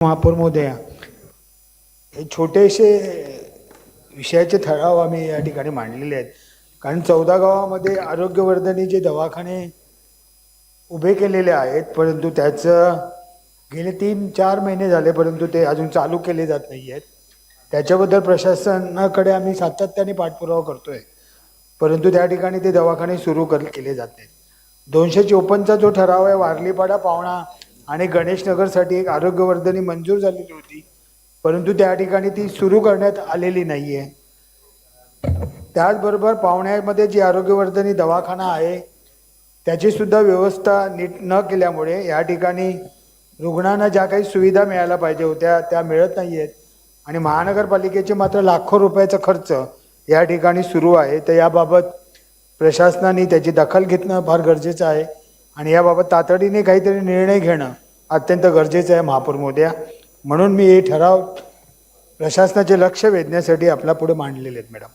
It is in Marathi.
महापौर महोदया, हे छोटेसे विषयाचे ठराव आम्ही या ठिकाणी मांडलेले आहेत. कारण 14 गावामध्ये आरोग्यवर्धनीचे दवाखाने उभे केलेले आहेत, परंतु त्याचं गेले 3-4 महिने झाले परंतु ते अजून चालू केले जात नाही आहेत. त्याच्याबद्दल प्रशासनाकडे आम्ही सातत्याने पाठपुरावा करतोय, परंतु त्या ठिकाणी ते दवाखाने सुरू केले जात नाहीत. 254चा जो ठराव आहे, वारलीपाडा, पावणा आणि गणेशनगरसाठी एक आरोग्यवर्धनी मंजूर झालेली होती, परंतु त्या ठिकाणी ती सुरू करण्यात आलेली नाही आहे. त्याचबरोबर पावण्यामध्ये जी आरोग्यवर्धनी दवाखाना आहे त्याची सुद्धा व्यवस्था नीट न केल्यामुळे या ठिकाणी रुग्णांना ज्या काही सुविधा मिळायला पाहिजे होत्या त्या मिळत नाही आहेत. आणि महानगरपालिकेचे मात्र लाखो रुपयाचा खर्च या ठिकाणी सुरू आहे. तर याबाबत प्रशासनाने त्याची दखल घेणं फार गरजेचं आहे आणि याबाबत तातडीने काहीतरी निर्णय घेणं अत्यंत गरजेचं आहे महापौर महोदया. म्हणून मी हे ठराव प्रशासनाचे लक्ष वेधण्यासाठी आपल्या पुढे मांडलेले आहेत मॅडम.